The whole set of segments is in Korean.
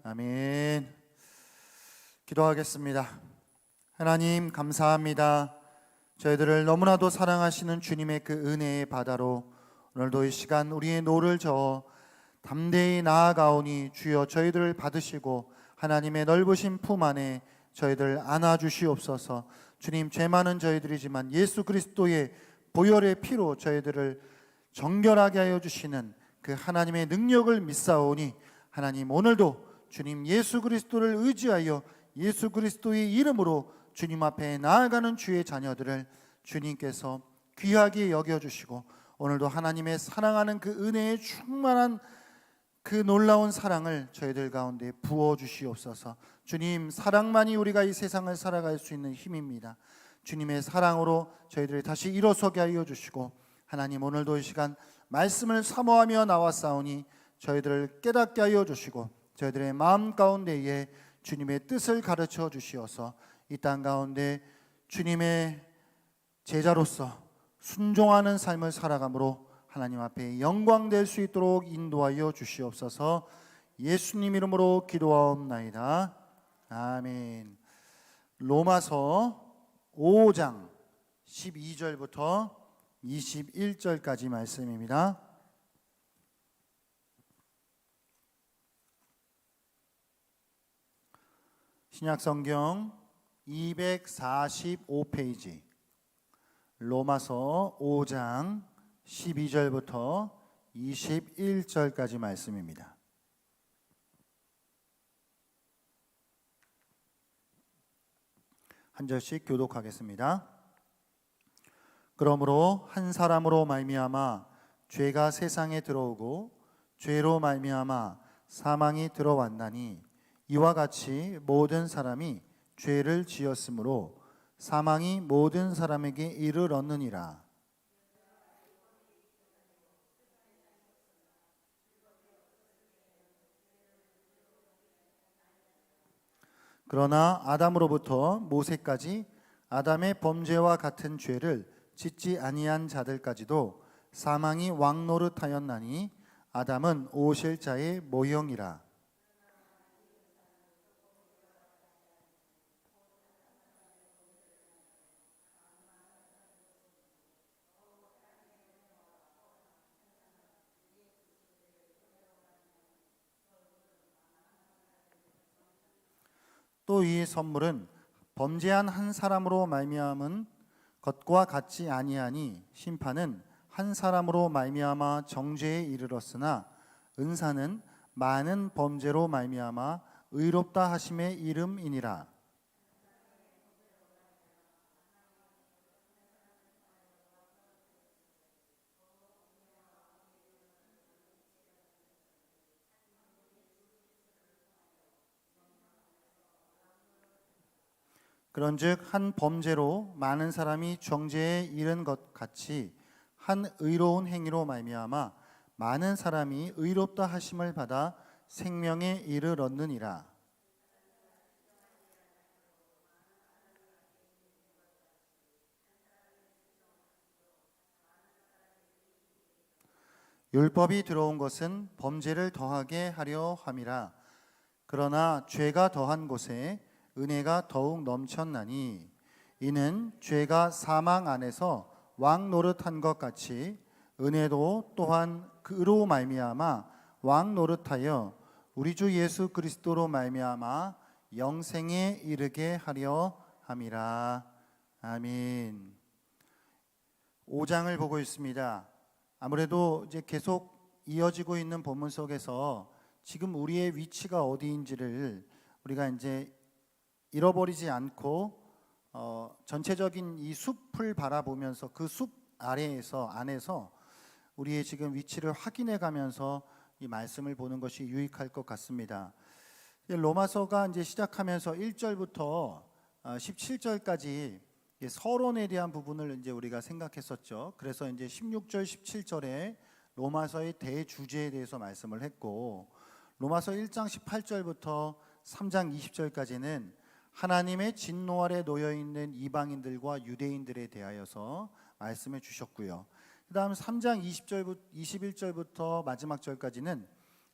아멘. 기도하겠습니다. 하나님 감사합니다. 저희들을 너무나도 사랑하시는 주님의 그 은혜의 바다로 오늘도 이 시간 우리의 노를 저어 담대히 나아가오니 주여 저희들을 받으시고 하나님의 넓으신 품 안에 저희들 안아주시옵소서. 주님, 죄 많은 저희들이지만 예수 그리스도의 보혈의 피로 저희들을 정결하게 하여 주시는 그 하나님의 능력을 믿사오니 하나님, 오늘도 주님 예수 그리스도를 의지하여 예수 그리스도의 이름으로 주님 앞에 나아가는 주의 자녀들을 주님께서 귀하게 여겨주시고 오늘도 하나님의 사랑하는 그 은혜의 충만한 그 놀라운 사랑을 저희들 가운데 부어주시옵소서. 주님, 사랑만이 우리가 이 세상을 살아갈 수 있는 힘입니다. 주님의 사랑으로 저희들이 다시 일어서게 하여 주시고 하나님, 오늘도 이 시간 말씀을 사모하며 나왔사오니 저희들을 깨닫게 하여 주시고 저희들의 마음 가운데에 주님의 뜻을 가르쳐 주시어서 이 땅 가운데 주님의 제자로서 순종하는 삶을 살아감으로 하나님 앞에 영광될 수 있도록 인도하여 주시옵소서. 예수님 이름으로 기도하옵나이다. 아멘. 로마서 5장 12절부터 21절까지 말씀입니다. 신약성경 245페이지 로마서 5장 12절부터 21절까지 말씀입니다. 한 절씩 교독하겠습니다. 그러므로 한 사람으로 말미암아 죄가 세상에 들어오고 죄로 말미암아 사망이 들어왔나니 이와 같이 모든 사람이 죄를 지었으므로 사망이 모든 사람에게 이르렀느니라. 그러나 아담으로부터 모세까지 아담의 범죄와 같은 죄를 짓지 아니한 자들까지도 사망이 왕노릇하였나니 아담은 오실 자의 모형이라. 또 이 선물은 범죄한 한 사람으로 말미암은 것과 같지 아니하니 심판은 한 사람으로 말미암아 정죄에 이르렀으나 은사는 많은 범죄로 말미암아 의롭다 하심의 이름이니라. 그런즉 한 범죄로 많은 사람이 정죄에 이른 것 같이 한 의로운 행위로 말미암아 많은 사람이 의롭다 하심을 받아 생명에 이르렀느니라. 율법이 들어온 것은 범죄를 더하게 하려 함이라. 그러나 죄가 더한 곳에 은혜가 더욱 넘쳤나니 이는 죄가 사망 안에서 왕 노릇한 것 같이 은혜도 또한 그로 말미암아 왕 노릇하여 우리 주 예수 그리스도로 말미암아 영생에 이르게 하려 함이라. 아멘. 5장을 보고 있습니다. 아무래도 이제 계속 이어지고 있는 본문 속에서 지금 우리의 위치가 어디인지를 우리가 이제 잃어버리지 않고 전체적인 이 숲을 바라보면서 그 숲 안에서 우리의 지금 위치를 확인해 가면서 이 말씀을 보는 것이 유익할 것 같습니다. 로마서가 이제 시작하면서 1절부터 17절까지 서론에 대한 부분을 이제 우리가 생각했었죠. 그래서 이제 16절, 17절에 로마서의 대주제에 대해서 말씀을 했고, 로마서 1장 18절부터 3장 20절까지는 하나님의 진노 아래 놓여 있는 이방인들과 유대인들에 대하여서 말씀해 주셨고요. 그다음 3장 20절부터 21절부터 마지막 절까지는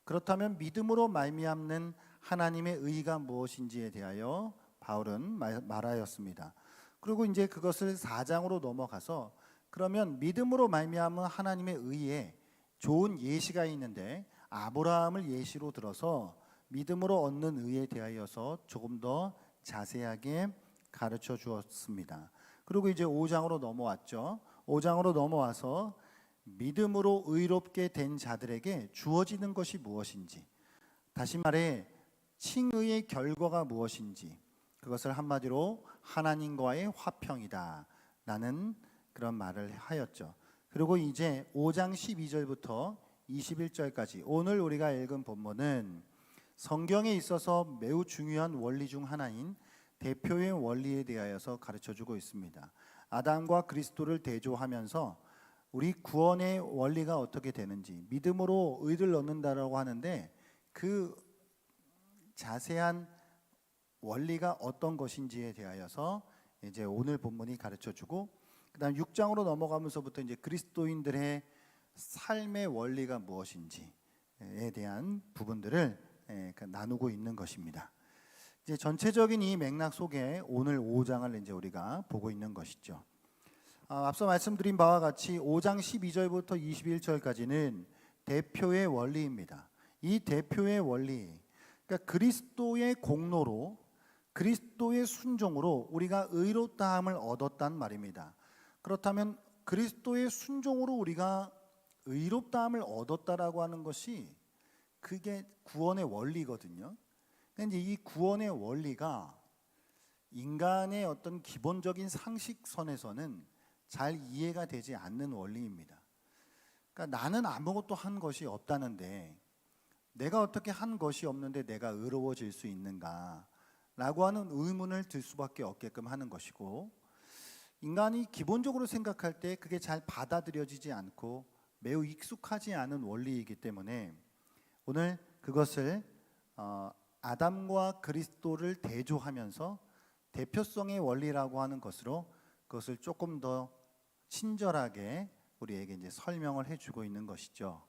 그렇다면 믿음으로 말미암는 하나님의 의가 무엇인지에 대하여 바울은 말하였습니다. 그리고 이제 그것을 4장으로 넘어가서 그러면 믿음으로 말미암은 하나님의 의에 좋은 예시가 있는데 아브라함을 예시로 들어서 믿음으로 얻는 의에 대하여서 조금 더 자세하게 가르쳐 주었습니다. 그리고 이제 5장으로 넘어왔죠. 5장으로 넘어와서 믿음으로 의롭게 된 자들에게 주어지는 것이 무엇인지, 다시 말해 칭의의 결과가 무엇인지, 그것을 한마디로 하나님과의 화평이다 라는 그런 말을 하였죠. 그리고 이제 5장 12절부터 21절까지 오늘 우리가 읽은 본문은 성경에 있어서 매우 중요한 원리 중 하나인 대표의 원리에 대하여서 가르쳐주고 있습니다. 아담과 그리스도를 대조하면서 우리 구원의 원리가 어떻게 되는지, 믿음으로 의를 얻는다라고 하는데 그 자세한 원리가 어떤 것인지에 대하여서 이제 오늘 본문이 가르쳐주고, 그다음 6장으로 넘어가면서부터 이제 그리스도인들의 삶의 원리가 무엇인지에 대한 부분들을 나누고 있는 것입니다. 이제 전체적인 이 맥락 속에 오늘 5장을 이제 우리가 보고 있는 것이죠. 앞서 말씀드린 바와 같이 5장 12절부터 21절까지는 대표의 원리입니다. 이 대표의 원리, 그러니까 그리스도의 공로로, 그리스도의 순종으로 우리가 의롭다함을 얻었단 말입니다. 그렇다면 그리스도의 순종으로 우리가 의롭다함을 얻었다라고 하는 것이 그게 구원의 원리거든요. 그런데 이 구원의 원리가 인간의 어떤 기본적인 상식선에서는 잘 이해가 되지 않는 원리입니다. 그러니까 나는 아무것도 한 것이 없다는데, 내가 어떻게 한 것이 없는데 내가 의로워질 수 있는가 라고 하는 의문을 들 수밖에 없게끔 하는 것이고, 인간이 기본적으로 생각할 때 그게 잘 받아들여지지 않고 매우 익숙하지 않은 원리이기 때문에 오늘 그것을 아담과 그리스도를 대조하면서 대표성의 원리라고 하는 것으로 그것을 조금 더 친절하게 우리에게 이제 설명을 해주고 있는 것이죠.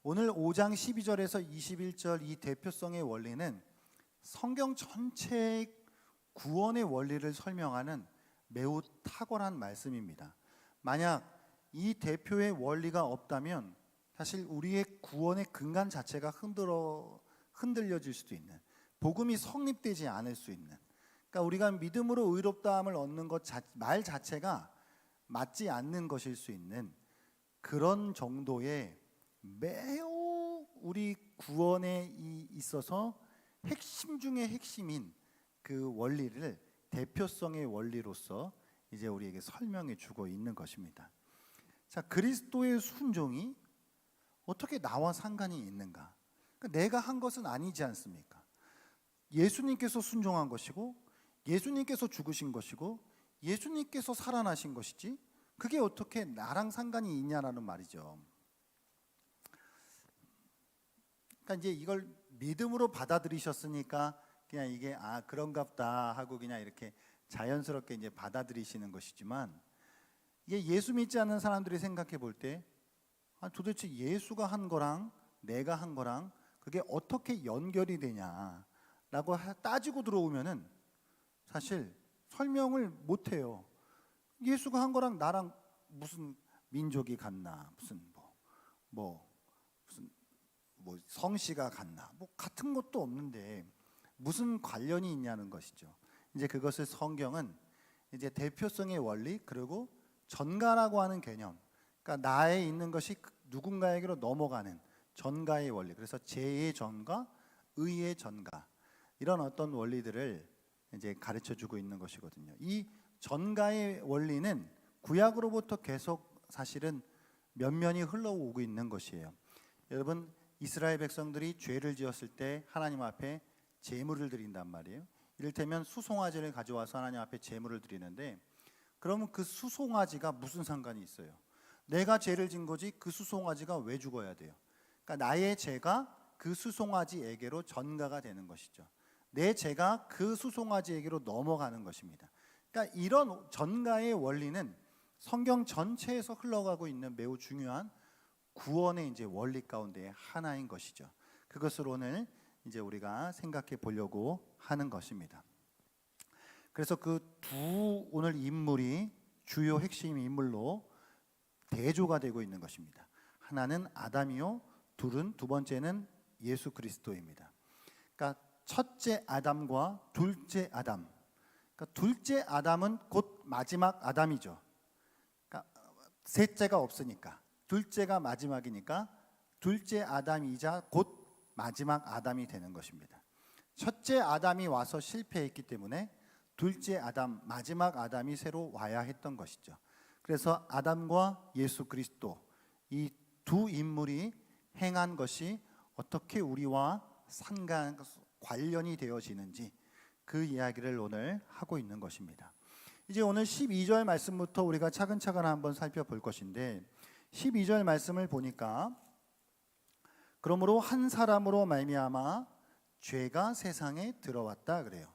오늘 5장 12절에서 21절 이 대표성의 원리는 성경 전체의 구원의 원리를 설명하는 매우 탁월한 말씀입니다. 만약 이 대표의 원리가 없다면 사실 우리의 구원의 근간 자체가 흔들려질 수도 있는, 복음이 성립되지 않을 수 있는, 그러니까 우리가 믿음으로 의롭다함을 얻는 것 말 자체가 맞지 않는 것일 수 있는 그런 정도의 매우 우리 구원에 있어서 핵심 중의 핵심인 그 원리를 대표성의 원리로서 이제 우리에게 설명해 주고 있는 것입니다. 자, 그리스도의 순종이 어떻게 나와 상관이 있는가? 그러니까 내가 한 것은 아니지 않습니까? 예수님께서 순종한 것이고, 예수님께서 죽으신 것이고, 예수님께서 살아나신 것이지 그게 어떻게 나랑 상관이 있냐라는 말이죠. 그러니까 이제 이걸 믿음으로 받아들이셨으니까 그냥 이게 그런갑다 하고 그냥 이렇게 자연스럽게 이제 받아들이시는 것이지만, 이게 예수 믿지 않는 사람들이 생각해 볼 때 도대체 예수가 한 거랑 내가 한 거랑 그게 어떻게 연결이 되냐라고 따지고 들어오면은 사실 설명을 못 해요. 예수가 한 거랑 나랑 무슨 민족이 같나, 무슨 무슨 성씨가 같나, 같은 것도 없는데 무슨 관련이 있냐는 것이죠. 이제 그것을 성경은 이제 대표성의 원리, 그리고 전가라고 하는 개념, 그러니까 나에 있는 것이 누군가에게로 넘어가는 전가의 원리, 그래서 죄의 전가, 의의 전가, 이런 어떤 원리들을 이제 가르쳐 주고 있는 것이거든요. 이 전가의 원리는 구약으로부터 계속 사실은 면면이 흘러오고 있는 것이에요. 여러분, 이스라엘 백성들이 죄를 지었을 때 하나님 앞에 제물을 드린단 말이에요. 이를테면 수송아지를 가져와서 하나님 앞에 제물을 드리는데, 그러면 그 수송아지가 무슨 상관이 있어요? 내가 죄를 진 거지 그 수송아지가 왜 죽어야 돼요? 그러니까 나의 죄가 그 수송아지에게로 전가가 되는 것이죠. 내 죄가 그 수송아지에게로 넘어가는 것입니다. 그러니까 이런 전가의 원리는 성경 전체에서 흘러가고 있는 매우 중요한 구원의 이제 원리 가운데 하나인 것이죠. 그것을 오늘 이제 우리가 생각해 보려고 하는 것입니다. 그래서 그 두 오늘 인물이 주요 핵심 인물로 대조가 되고 있는 것입니다. 하나는 아담이요, 두 번째는 예수 그리스도입니다. 그러니까 첫째 아담과 둘째 아담. 그러니까 둘째 아담은 곧 마지막 아담이죠. 그러니까 셋째가 없으니까 둘째가 마지막이니까 둘째 아담이자 곧 마지막 아담이 되는 것입니다. 첫째 아담이 와서 실패했기 때문에 둘째 아담, 마지막 아담이 새로 와야 했던 것이죠. 그래서 아담과 예수 그리스도 이 두 인물이 행한 것이 어떻게 우리와 관련이 되어지는지 그 이야기를 오늘 하고 있는 것입니다. 이제 오늘 12절 말씀부터 우리가 차근차근 한번 살펴볼 것인데 12절 말씀을 보니까 그러므로 한 사람으로 말미암아 죄가 세상에 들어왔다 그래요.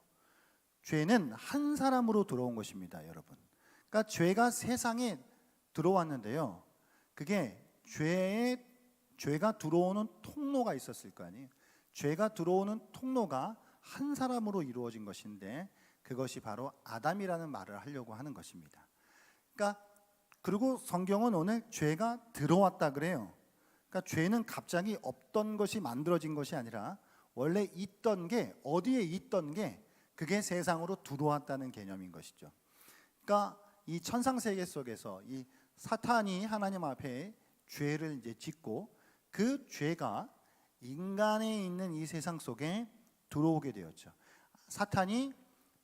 죄는 한 사람으로 들어온 것입니다, 여러분. 그러니까 죄가 세상에 들어왔는데요. 그게 죄가 들어오는 통로가 있었을 거 아니에요. 죄가 들어오는 통로가 한 사람으로 이루어진 것인데 그것이 바로 아담이라는 말을 하려고 하는 것입니다. 그러니까 그리고 성경은 오늘 죄가 들어왔다 그래요. 그러니까 죄는 갑자기 없던 것이 만들어진 것이 아니라 원래 있던 게 어디에 있던 게 그게 세상으로 들어왔다는 개념인 것이죠. 그러니까 이 천상 세계 속에서 이 사탄이 하나님 앞에 죄를 이제 짓고 그 죄가 인간에 있는 이 세상 속에 들어오게 되었죠. 사탄이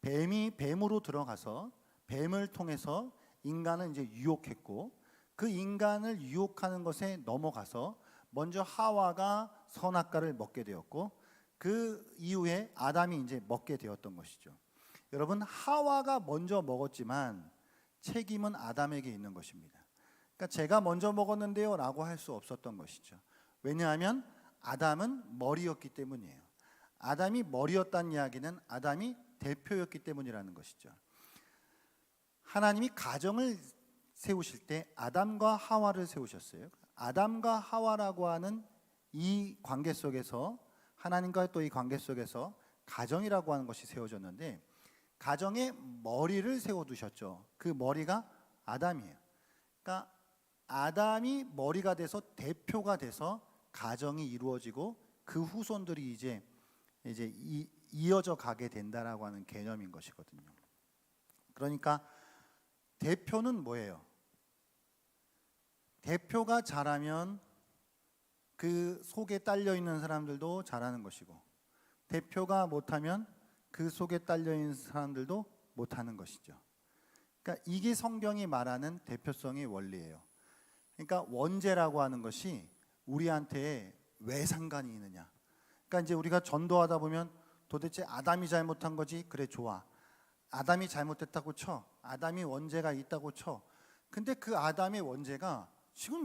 뱀으로 들어가서 뱀을 통해서 인간을 이제 유혹했고 그 인간을 유혹하는 것에 넘어가서 먼저 하와가 선악과를 먹게 되었고 그 이후에 아담이 이제 먹게 되었던 것이죠. 여러분, 하와가 먼저 먹었지만 책임은 아담에게 있는 것입니다. 그러니까 제가 먼저 먹었는데요 라고 할 수 없었던 것이죠. 왜냐하면 아담은 머리였기 때문이에요. 아담이 머리였다는 이야기는 아담이 대표였기 때문이라는 것이죠. 하나님이 가정을 세우실 때 아담과 하와를 세우셨어요. 아담과 하와라고 하는 이 관계 속에서 하나님과의 또 이 관계 속에서 가정이라고 하는 것이 세워졌는데 가정의 머리를 세워두셨죠. 그 머리가 아담이에요. 그러니까 아담이 머리가 돼서 대표가 돼서 가정이 이루어지고 그 후손들이 이제 이어져 가게 된다라고 하는 개념인 것이거든요. 그러니까 대표는 뭐예요? 대표가 잘하면 그 속에 딸려 있는 사람들도 잘하는 것이고 대표가 못하면 그 속에 딸려 있는 사람들도 못하는 것이죠. 그러니까 이게 성경이 말하는 대표성의 원리예요. 그러니까 원죄라고 하는 것이 우리한테 왜 상관이 있느냐. 그러니까 이제 우리가 전도하다 보면 도대체 아담이 잘못한 거지? 그래, 좋아. 아담이 잘못했다고 쳐. 아담이 원죄가 있다고 쳐. 근데 그 아담의 원죄가 지금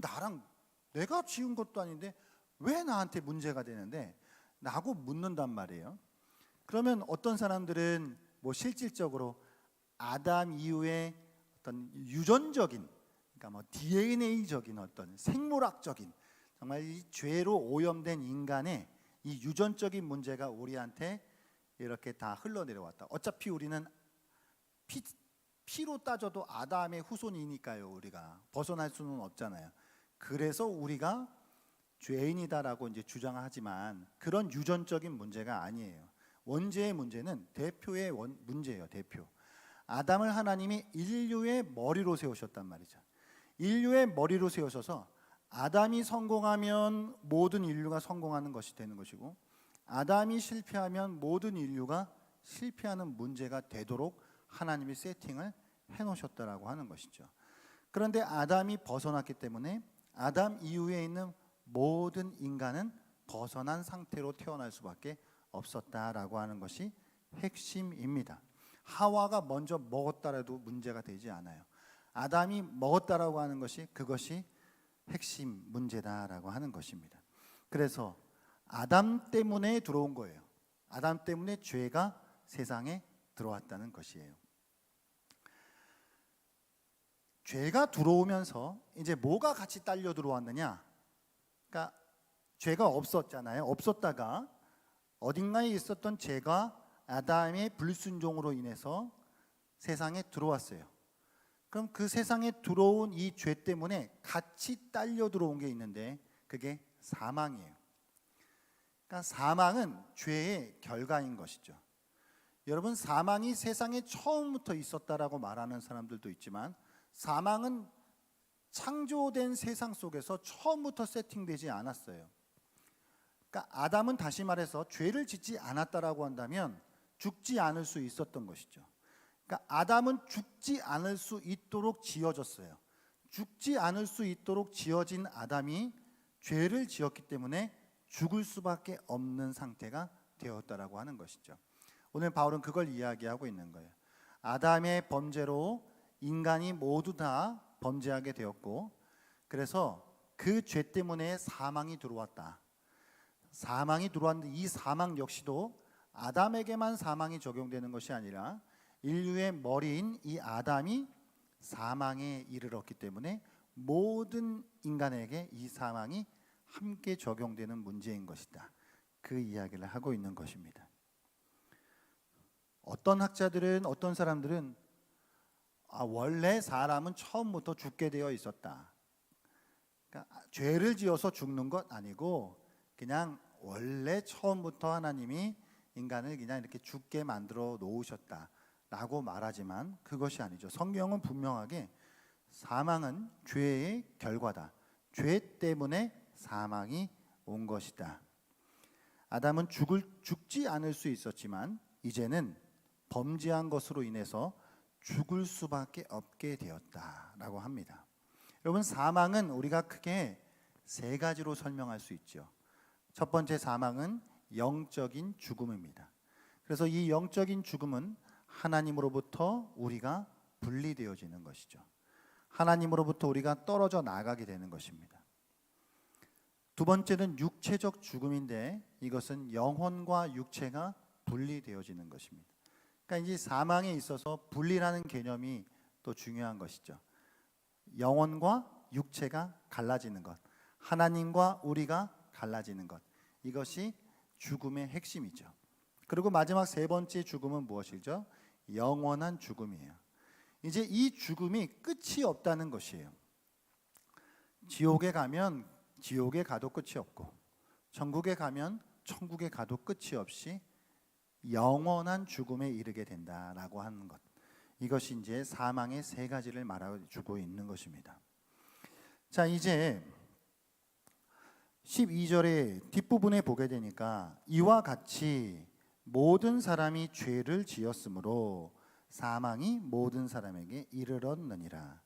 내가 지은 것도 아닌데 왜 나한테 문제가 되는데? 라고 묻는단 말이에요. 그러면 어떤 사람들은 뭐 실질적으로 아담 이후에 어떤 유전적인, 그러니까 뭐 DNA적인 어떤 생물학적인 정말 이 죄로 오염된 인간의 이 유전적인 문제가 우리한테 이렇게 다 흘러내려왔다. 어차피 우리는 피로 따져도 아담의 후손이니까요. 우리가 벗어날 수는 없잖아요. 그래서 우리가 죄인이다라고 이제 주장하지만 그런 유전적인 문제가 아니에요. 원죄의 문제는 대표의 문제예요. 대표. 아담을 하나님이 인류의 머리로 세우셨단 말이죠. 인류의 머리로 세우셔서 아담이 성공하면 모든 인류가 성공하는 것이 되는 것이고 아담이 실패하면 모든 인류가 실패하는 문제가 되도록 하나님이 세팅을 해놓으셨다라고 하는 것이죠. 그런데 아담이 벗어났기 때문에 아담 이후에 있는 모든 인간은 벗어난 상태로 태어날 수밖에 없었다라고 하는 것이 핵심입니다. 하와가 먼저 먹었다라도 문제가 되지 않아요. 아담이 먹었다라고 하는 것이 그것이 핵심 문제다라고 하는 것입니다. 그래서 아담 때문에 들어온 거예요. 아담 때문에 죄가 세상에 들어왔다는 것이에요. 죄가 들어오면서 이제 뭐가 같이 딸려 들어왔느냐? 그러니까 죄가 없었잖아요. 없었다가 어딘가에 있었던 죄가 아담의 불순종으로 인해서 세상에 들어왔어요. 그럼 그 세상에 들어온 이 죄 때문에 같이 딸려 들어온 게 있는데 그게 사망이에요. 그러니까 사망은 죄의 결과인 것이죠. 여러분, 사망이 세상에 처음부터 있었다라고 말하는 사람들도 있지만 사망은 창조된 세상 속에서 처음부터 세팅되지 않았어요. 그러니까 아담은 다시 말해서 죄를 짓지 않았다라고 한다면 죽지 않을 수 있었던 것이죠. 그러니까 아담은 죽지 않을 수 있도록 지어졌어요. 죽지 않을 수 있도록 지어진 아담이 죄를 지었기 때문에 죽을 수밖에 없는 상태가 되었다라고 하는 것이죠. 오늘 바울은 그걸 이야기하고 있는 거예요. 아담의 범죄로 인간이 모두 다 범죄하게 되었고, 그래서 그 죄 때문에 사망이 들어왔다. 사망이 들어왔는데 이 사망 역시도 아담에게만 사망이 적용되는 것이 아니라 인류의 머리인 이 아담이 사망에 이르렀기 때문에 모든 인간에게 이 사망이 함께 적용되는 문제인 것이다. 그 이야기를 하고 있는 것입니다. 어떤 학자들은, 어떤 사람들은 원래 사람은 처음부터 죽게 되어 있었다. 그러니까 죄를 지어서 죽는 것 아니고 그냥 원래 처음부터 하나님이 인간을 그냥 이렇게 죽게 만들어 놓으셨다라고 말하지만 그것이 아니죠. 성경은 분명하게 사망은 죄의 결과다. 죄 때문에 사망이 온 것이다. 아담은 죽지 않을 수 있었지만 이제는 범죄한 것으로 인해서 죽을 수밖에 없게 되었다라고 합니다. 여러분, 사망은 우리가 크게 세 가지로 설명할 수 있죠. 첫 번째 사망은 영적인 죽음입니다. 그래서 이 영적인 죽음은 하나님으로부터 우리가 분리되어지는 것이죠. 하나님으로부터 우리가 떨어져 나가게 되는 것입니다. 두 번째는 육체적 죽음인데 이것은 영혼과 육체가 분리되어지는 것입니다. 그러니까 이 사망에 있어서 분리라는 개념이 또 중요한 것이죠. 영혼과 육체가 갈라지는 것, 하나님과 우리가 갈라지는 것, 이것이 죽음의 핵심이죠. 그리고 마지막 세 번째 죽음은 무엇이죠? 영원한 죽음이에요. 이제 이 죽음이 끝이 없다는 것이에요. 지옥에 가면 지옥에 가도 끝이 없고 천국에 가면 천국에 가도 끝이 없이 영원한 죽음에 이르게 된다라고 하는 것, 이것이 이제 사망의 세 가지를 말해주고 있는 것입니다. 자, 이제 12절의 뒷부분에 보게 되니까 이와 같이 모든 사람이 죄를 지었으므로 사망이 모든 사람에게 이르렀느니라.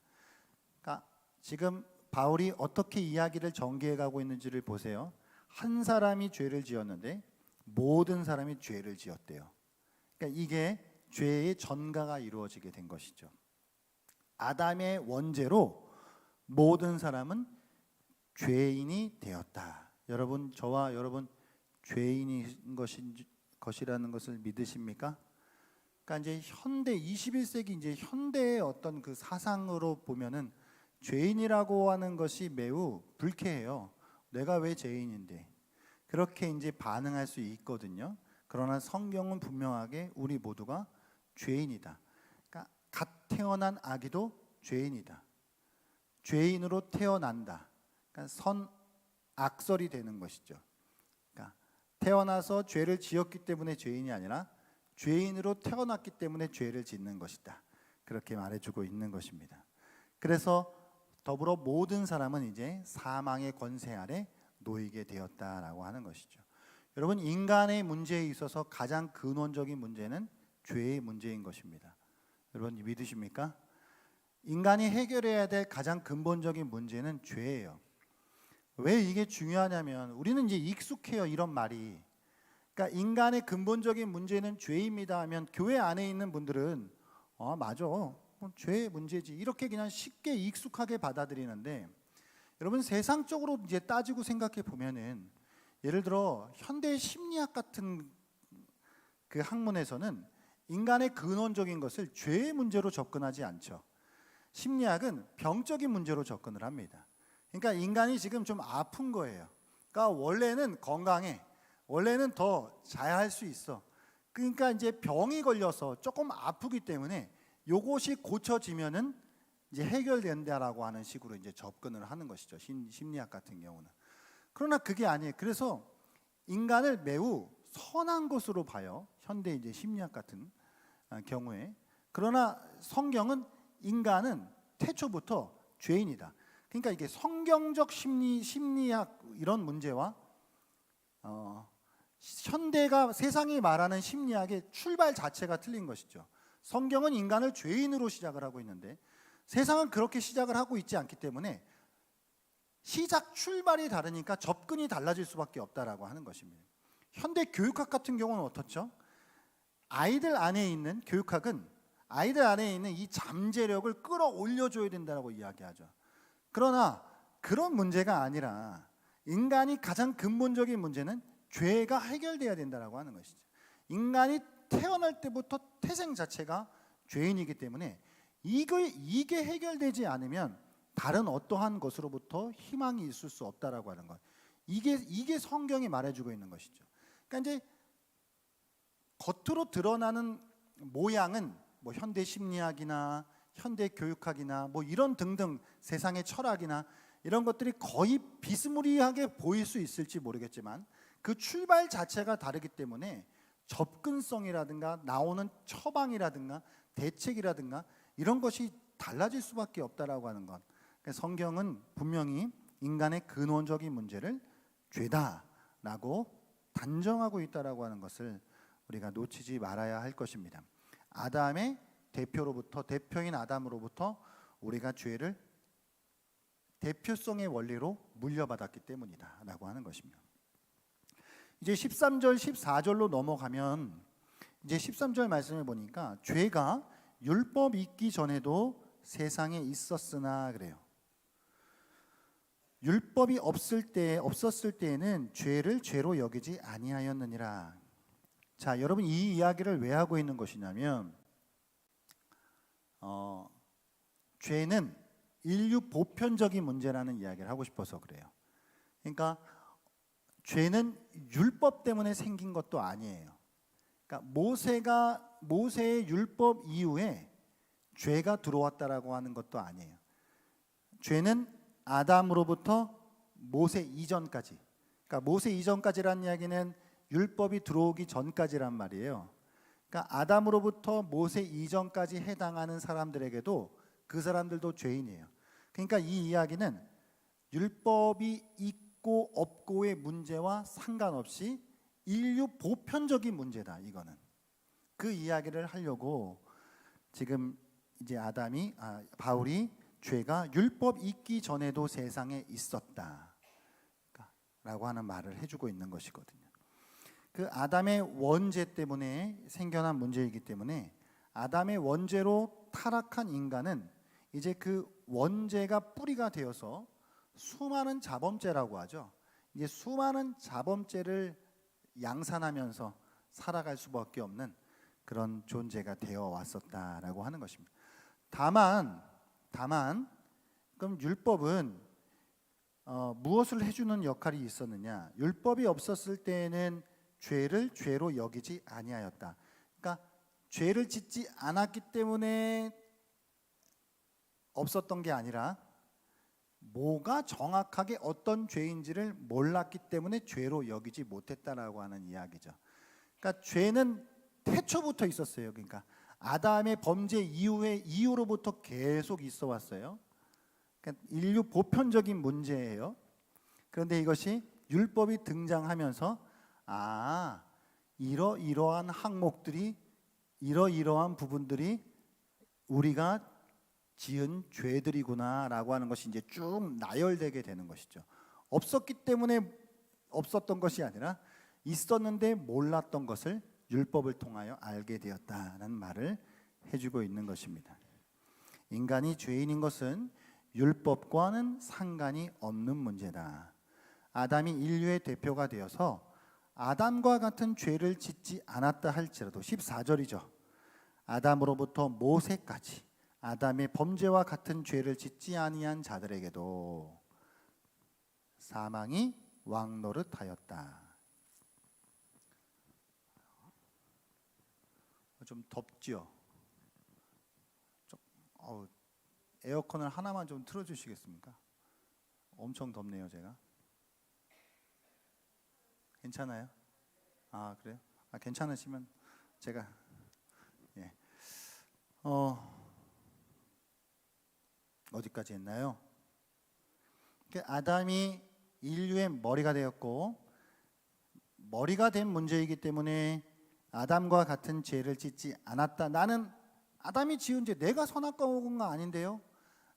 그러니까 지금 바울이 어떻게 이야기를 전개해 가고 있는지를 보세요. 한 사람이 죄를 지었는데 모든 사람이 죄를 지었대요. 그러니까 이게 죄의 전가가 이루어지게 된 것이죠. 아담의 원죄로 모든 사람은 죄인이 되었다. 여러분, 저와 여러분 죄인인 것이라는 것을 믿으십니까? 그러니까 이제 현대 21세기 이제 현대의 어떤 그 사상으로 보면은 죄인이라고 하는 것이 매우 불쾌해요. 내가 왜 죄인인데? 그렇게 이제 반응할 수 있거든요. 그러나 성경은 분명하게 우리 모두가 죄인이다. 그러니까 갓 태어난 아기도 죄인이다. 죄인으로 태어난다. 그러니까 선악설이 되는 것이죠. 그러니까 태어나서 죄를 지었기 때문에 죄인이 아니라 죄인으로 태어났기 때문에 죄를 짓는 것이다. 그렇게 말해주고 있는 것입니다. 그래서 더불어 모든 사람은 이제 사망의 권세 아래 놓이게 되었다라고 하는 것이죠. 여러분, 인간의 문제에 있어서 가장 근원적인 문제는 죄의 문제인 것입니다. 여러분 믿으십니까? 인간이 해결해야 될 가장 근본적인 문제는 죄예요. 왜 이게 중요하냐면 우리는 이제 익숙해요, 이런 말이. 그러니까 인간의 근본적인 문제는 죄입니다 하면 교회 안에 있는 분들은 맞아, 죄의 문제지, 이렇게 그냥 쉽게 익숙하게 받아들이는데, 여러분 세상적으로 이제 따지고 생각해 보면은 예를 들어 현대 심리학 같은 그 학문에서는 인간의 근원적인 것을 죄의 문제로 접근하지 않죠. 심리학은 병적인 문제로 접근을 합니다. 그러니까 인간이 지금 좀 아픈 거예요. 그러니까 원래는 건강해. 원래는 더 자야할 수 있어. 그러니까 이제 병이 걸려서 조금 아프기 때문에 요것이 고쳐지면은 이제 해결된다라고 하는 식으로 이제 접근을 하는 것이죠. 심리학 같은 경우는. 그러나 그게 아니에요. 그래서 인간을 매우 선한 것으로 봐요. 현대 이제 심리학 같은 경우에. 그러나 성경은 인간은 태초부터 죄인이다. 그러니까 이게 성경적 심리학 이런 문제와 현대가 세상이 말하는 심리학의 출발 자체가 틀린 것이죠. 성경은 인간을 죄인으로 시작을 하고 있는데 세상은 그렇게 시작을 하고 있지 않기 때문에 시작 출발이 다르니까 접근이 달라질 수밖에 없다라고 하는 것입니다. 현대 교육학 같은 경우는 어떻죠? 아이들 안에 있는 교육학은 아이들 안에 있는 이 잠재력을 끌어올려줘야 된다고 이야기하죠. 그러나 그런 문제가 아니라 인간이 가장 근본적인 문제는 죄가 해결돼야 된다고 하는 것이죠. 인간이 태어날 때부터 태생 자체가 죄인이기 때문에 이게 해결되지 않으면 다른 어떠한 것으로부터 희망이 있을 수 없다라고 하는 것. 이게 성경이 말해주고 있는 것이죠. 그러니까 이제 겉으로 드러나는 모양은 뭐 현대 심리학이나 현대 교육학이나 뭐 이런 등등 세상의 철학이나 이런 것들이 거의 비스무리하게 보일 수 있을지 모르겠지만 그 출발 자체가 다르기 때문에 접근성이라든가 나오는 처방이라든가 대책이라든가 이런 것이 달라질 수밖에 없다라고 하는 것. 그러니까 성경은 분명히 인간의 근원적인 문제를 죄다라고 단정하고 있다라고 하는 것을 우리가 놓치지 말아야 할 것입니다. 아담의 대표인 아담으로부터 우리가 죄를 대표성의 원리로 물려받았기 때문이다라고 하는 것입니다. 이제 13절, 14절로 넘어가면 이제 13절 말씀을 보니까 죄가 율법 있기 전에도 세상에 있었으나 그래요. 율법이 없었을 때에는 죄를 죄로 여기지 아니하였느니라. 자, 여러분 이 이야기를 왜 하고 있는 것이냐면 죄는 인류 보편적인 문제라는 이야기를 하고 싶어서 그래요. 그러니까 죄는 율법 때문에 생긴 것도 아니에요. 그러니까 모세의 율법 이후에 죄가 들어왔다라고 하는 것도 아니에요. 죄는 아담으로부터 모세 이전까지. 그러니까 모세 이전까지라는 이야기는 율법이 들어오기 전까지란 말이에요. 그러니까 아담으로부터 모세 이전까지 해당하는 사람들에게도 그 사람들도 죄인이에요. 그러니까 이 이야기는 율법이 있고 없고의 문제와 상관없이 인류 보편적인 문제다. 이거는 그 이야기를 하려고 지금 이제 바울이 죄가 율법 있기 전에도 세상에 있었다 라고 하는 말을 해주고 있는 것이거든요. 그 아담의 원죄 때문에 생겨난 문제이기 때문에 아담의 원죄로 타락한 인간은 이제 그 원죄가 뿌리가 되어서 수많은 자범죄라고 하죠. 이제 수많은 자범죄를 양산하면서 살아갈 수밖에 없는 그런 존재가 되어 왔었다라고 하는 것입니다. 다만 그럼 율법은 무엇을 해주는 역할이 있었느냐? 율법이 없었을 때에는 죄를 죄로 여기지 아니하였다. 그러니까 죄를 짓지 않았기 때문에 없었던 게 아니라 뭐가 정확하게 어떤 죄인지를 몰랐기 때문에 죄로 여기지 못했다라고 하는 이야기죠. 그러니까 죄는 태초부터 있었어요. 그러니까 아담의 범죄 이후로부터 계속 있어 왔어요. 그러니까 인류 보편적인 문제예요. 그런데 이것이 율법이 등장하면서 이러이러한 항목들이 이러이러한 부분들이 우리가 지은 죄들이구나라고 하는 것이 이제 쭉 나열되게 되는 것이죠. 없었기 때문에 없었던 것이 아니라 있었는데 몰랐던 것을 율법을 통하여 알게 되었다는 말을 해주고 있는 것입니다. 인간이 죄인인 것은 율법과는 상관이 없는 문제다. 아담이 인류의 대표가 되어서 아담과 같은 죄를 짓지 않았다 할지라도 14절이죠. 아담으로부터 모세까지 아담의 범죄와 같은 죄를 짓지 아니한 자들에게도 사망이 왕노릇하였다. 좀 덥죠? 에어컨을 하나만 좀 틀어주시겠습니까? 엄청 덥네요, 제가. 괜찮아요? 아, 그래요? 괜찮으시면 제가 예. 어디까지 했나요? 아담이 인류의 머리가 되었고, 머리가 된 문제이기 때문에 아담과 같은 죄를 짓지 않았다. 나는 아담이 지은 죄, 내가 선악과 먹은 거 아닌데요?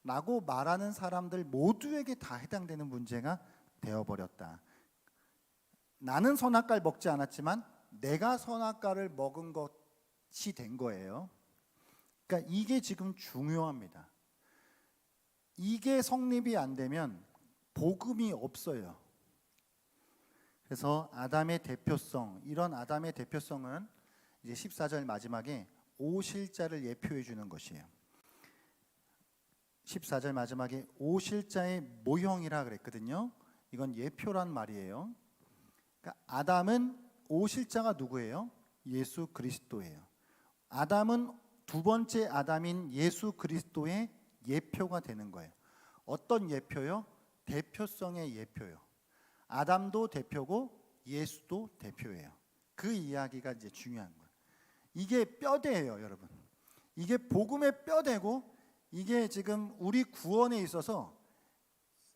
라고 말하는 사람들 모두에게 다 해당되는 문제가 되어버렸다. 나는 선악과를 먹지 않았지만 내가 선악과를 먹은 것이 된 거예요. 그러니까 이게 지금 중요합니다. 이게 성립이 안 되면 복음이 없어요. 그래서 아담의 대표성, 이런 아담의 대표성은 이제 14절 마지막에 오실자를 예표해 주는 것이에요. 14절 마지막에 오실자의 모형이라 그랬거든요. 이건 예표란 말이에요. 그러니까 아담은 오실자가 누구예요? 예수 그리스도예요. 아담은 두 번째 아담인 예수 그리스도의 예표가 되는 거예요. 어떤 예표요? 대표성의 예표요. 아담도 대표고 예수도 대표예요. 그 이야기가 이제 중요한 거예요. 이게 뼈대예요, 여러분. 이게 복음의 뼈대고, 이게 지금 우리 구원에 있어서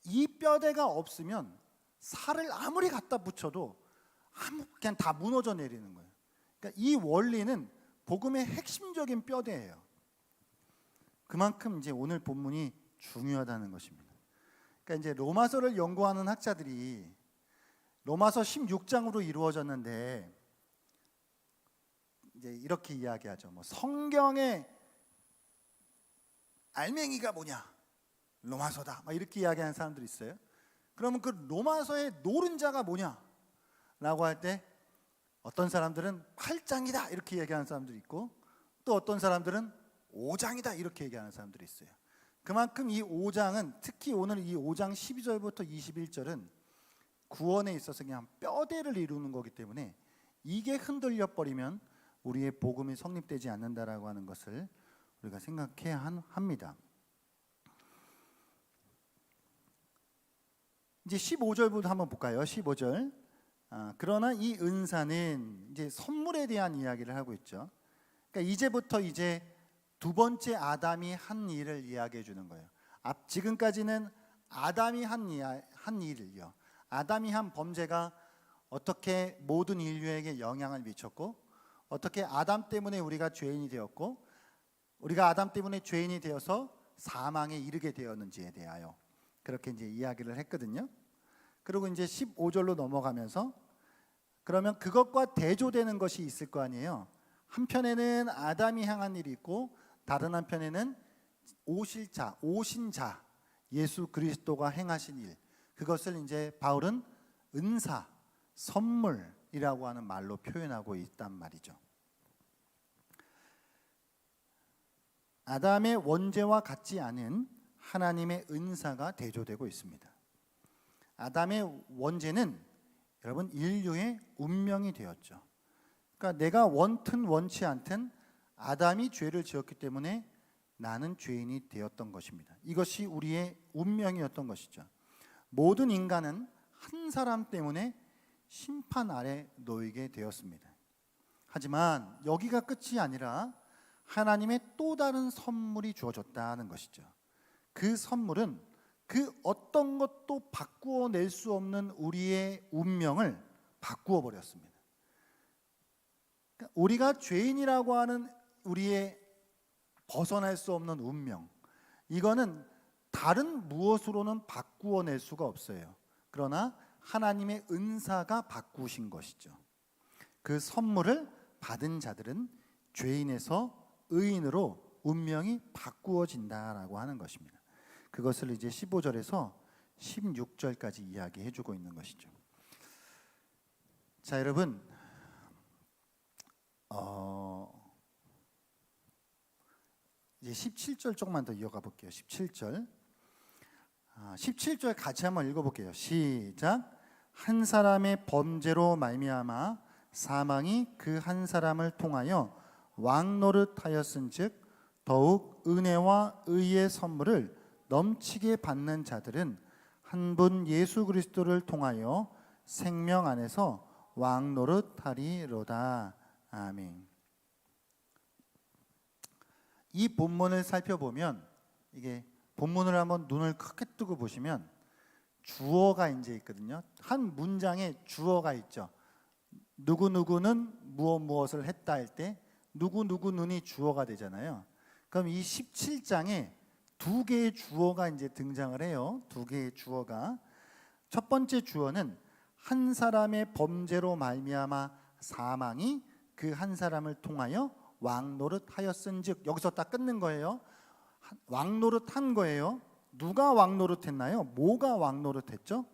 이 뼈대가 없으면 살을 아무리 갖다 붙여도 그냥 다 무너져 내리는 거예요. 그러니까 이 원리는 복음의 핵심적인 뼈대예요. 그만큼 이제 오늘 본문이 중요하다는 것입니다. 그러니까 이제 로마서를 연구하는 학자들이 로마서 16장으로 이루어졌는데 이제 이렇게 이야기하죠. 뭐 성경의 알맹이가 뭐냐? 로마서다. 막 이렇게 이야기하는 사람들이 있어요. 그러면 그 로마서의 노른자가 뭐냐? 라고 할 때 어떤 사람들은 8장이다 이렇게 얘기하는 사람들이 있고, 또 어떤 사람들은 5장이다 이렇게 얘기하는 사람들이 있어요. 그만큼 이 5장은, 특히 오늘 이 5장 12절부터 21절은 구원에 있어서 그냥 뼈대를 이루는 거기 때문에 이게 흔들려 버리면 우리의 복음이 성립되지 않는다라고 하는 것을 우리가 생각해야 합니다. 이제 15절부터 한번 볼까요? 15절. 그러나 이 은사는 이제 선물에 대한 이야기를 하고 있죠. 그러니까 이제부터 이제 두 번째 아담이 한 일을 이야기해 주는 거예요. 지금까지는 아담이 한 일을요. 아담이 한 범죄가 어떻게 모든 인류에게 영향을 미쳤고, 어떻게 아담 때문에 우리가 죄인이 되었고, 우리가 아담 때문에 죄인이 되어서 사망에 이르게 되었는지에 대하여 그렇게 이제 이야기를 했거든요. 그리고 이제 15절로 넘어가면서 그러면 그것과 대조되는 것이 있을 거 아니에요. 한편에는 아담이 향한 일이 있고, 다른 한편에는 오신 자 예수 그리스도가 행하신 일, 그것을 이제 바울은 은사, 선물이라고 하는 말로 표현하고 있단 말이죠. 아담의 원죄와 같지 않은 하나님의 은사가 대조되고 있습니다. 아담의 원죄는 여러분 인류의 운명이 되었죠. 그러니까 내가 원튼 원치 않든 아담이 죄를 지었기 때문에 나는 죄인이 되었던 것입니다. 이것이 우리의 운명이었던 것이죠. 모든 인간은 한 사람 때문에 심판 아래 놓이게 되었습니다. 하지만 여기가 끝이 아니라 하나님의 또 다른 선물이 주어졌다는 것이죠. 그 선물은 그 어떤 것도 바꾸어 낼 수 없는 우리의 운명을 바꾸어 버렸습니다. 그러니까 우리가 죄인이라고 하는 우리의 벗어날 수 없는 운명, 이거는 다른 무엇으로는 바꾸어 낼 수가 없어요. 그러나 하나님의 은사가 바꾸신 것이죠. 그 선물을 받은 자들은 죄인에서 의인으로 운명이 바꾸어진다라고 하는 것입니다. 그것을 이제 15절에서 16절까지 이야기해 주고 있는 것이죠. 자, 여러분, 이제 17절 조금만 더 이어가 볼게요. 17절. 17절 같이 한번 읽어볼게요. 시작. 한 사람의 범죄로 말미암아 사망이 그 한 사람을 통하여 왕노릇하였은즉 더욱 은혜와 의의 선물을 넘치게 받는 자들은 한 분 예수 그리스도를 통하여 생명 안에서 왕노릇하리로다. 아멘. 이 본문을 살펴보면, 이게 본문을 한번 눈을 크게 뜨고 보시면 주어가 이제 있거든요. 한 문장에 주어가 있죠. 누구누구는 무엇을 했다 할 때 누구누구는이 주어가 되잖아요. 그럼 이 17장에 두 개의 주어가 이제 등장을 해요. 두 개의 주어가. 첫 번째 주어는 한 사람의 범죄로 말미암아 사망이 그 한 사람을 통하여 왕노릇하였은즉, 여기서 딱 끊는 거예요. 왕노릇한 거예요. 누가 왕노릇했나요? 뭐가 왕노릇했죠?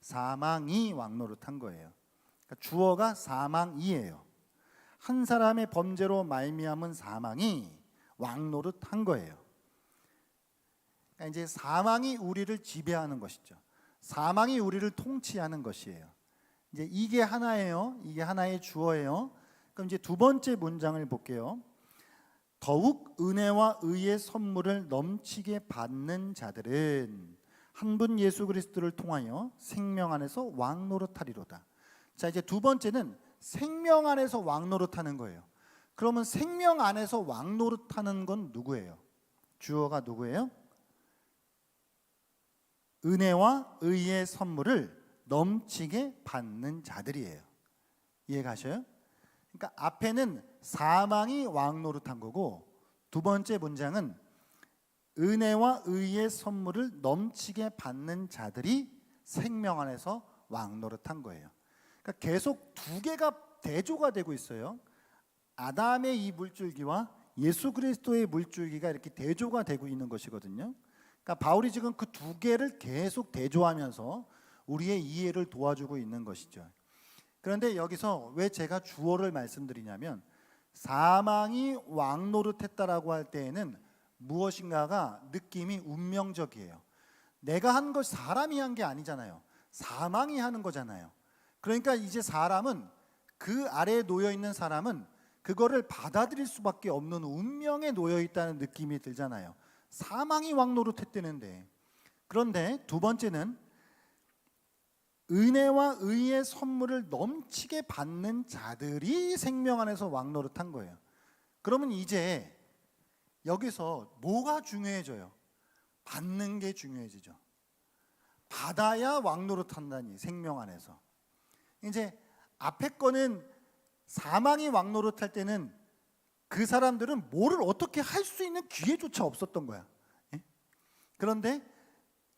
사망이 왕노릇한 거예요. 그러니까 주어가 사망이에요. 한 사람의 범죄로 말미암은 사망이 왕노릇한 거예요. 그러니까 이제 사망이 우리를 지배하는 것이죠. 사망이 우리를 통치하는 것이에요. 이제 이게 하나예요. 이게 하나의 주어예요. 그럼 이제 두 번째 문장을 볼게요. 더욱 은혜와 의의 선물을 넘치게 받는 자들은 한 분 예수 그리스도를 통하여 생명 안에서 왕노릇하리로다. 자, 이제 두 번째는 생명 안에서 왕노릇하는 거예요. 그러면 생명 안에서 왕노릇하는 건 누구예요? 주어가 누구예요? 은혜와 의의 선물을 넘치게 받는 자들이에요. 이해가셔요? 그러니까 앞에는 사망이 왕노릇한 거고, 두 번째 문장은 은혜와 의의 선물을 넘치게 받는 자들이 생명 안에서 왕노릇한 거예요. 그러니까 계속 두 개가 대조가 되고 있어요. 아담의 이 물줄기와 예수 그리스도의 물줄기가 이렇게 대조가 되고 있는 것이거든요. 그러니까 바울이 지금 그 두 개를 계속 대조하면서 우리의 이해를 도와주고 있는 것이죠. 그런데 여기서 왜 제가 주어를 말씀드리냐면, 사망이 왕노릇했다라고 할 때에는 무엇인가가 느낌이 운명적이에요. 내가 한 것, 사람이 한 게 아니잖아요. 사망이 하는 거잖아요. 그러니까 이제 사람은, 그 아래에 놓여 있는 사람은 그거를 받아들일 수밖에 없는 운명에 놓여 있다는 느낌이 들잖아요. 사망이 왕노릇했다는데. 그런데 두 번째는 은혜와 의의 선물을 넘치게 받는 자들이 생명 안에서 왕노릇한 거예요. 그러면 이제 여기서 뭐가 중요해져요? 받는 게 중요해지죠. 받아야 왕노릇한다니, 생명 안에서. 이제 앞에 거는 사망이 왕노릇할 때는 그 사람들은 뭐를 어떻게 할 수 있는 기회조차 없었던 거야. 예? 그런데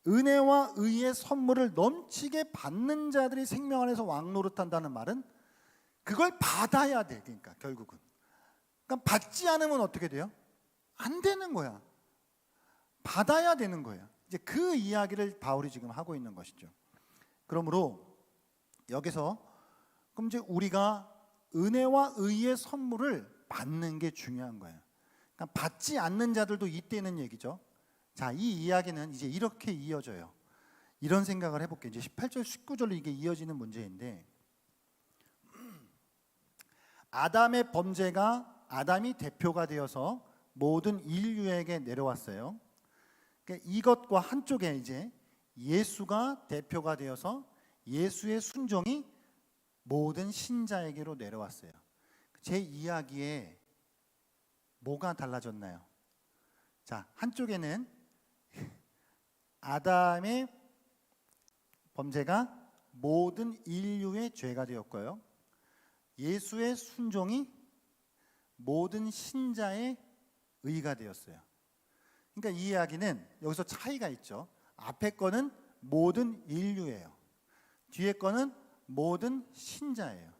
은혜와 의의 선물을 넘치게 받는 자들이 생명 안에서 왕노릇한다는 말은 그걸 받아야 돼. 그러니까 결국은. 그러니까 받지 않으면 어떻게 돼요? 안 되는 거야. 받아야 되는 거예요. 이제 그 이야기를 바울이 지금 하고 있는 것이죠. 그러므로 여기서 그럼 이제 우리가 은혜와 의의 선물을 받는 게 중요한 거예요. 그러니까 받지 않는 자들도 있다는 얘기죠. 자, 이 이야기는 이제 이렇게 이어져요. 이런 생각을 해볼게요. 이제 18절, 19절로 이게 이어지는 문제인데, 아담의 범죄가, 아담이 대표가 되어서 모든 인류에게 내려왔어요. 그러니까 이것과 한쪽에 이제 예수가 대표가 되어서 예수의 순종이 모든 신자에게로 내려왔어요. 제 이야기에 뭐가 달라졌나요? 자, 한쪽에는 아담의 범죄가 모든 인류의 죄가 되었고요, 예수의 순종이 모든 신자의 의가 되었어요. 그러니까 이 이야기는 여기서 차이가 있죠. 앞에 거는 모든 인류예요. 뒤에 거는 모든 신자예요.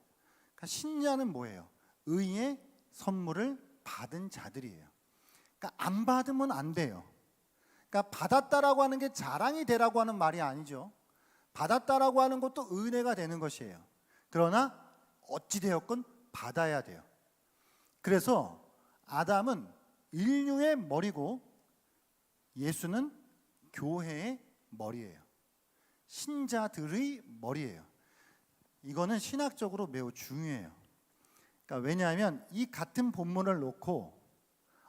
그러니까 신자는 뭐예요? 의의 선물을 받은 자들이에요. 그러니까 안 받으면 안 돼요. 그러니까 받았다라고 하는 게 자랑이 되라고 하는 말이 아니죠. 받았다라고 하는 것도 은혜가 되는 것이에요. 그러나 어찌 되었건 받아야 돼요. 그래서 아담은 인류의 머리고 예수는 교회의 머리예요. 신자들의 머리예요. 이거는 신학적으로 매우 중요해요. 그러니까 왜냐하면 이 같은 본문을 놓고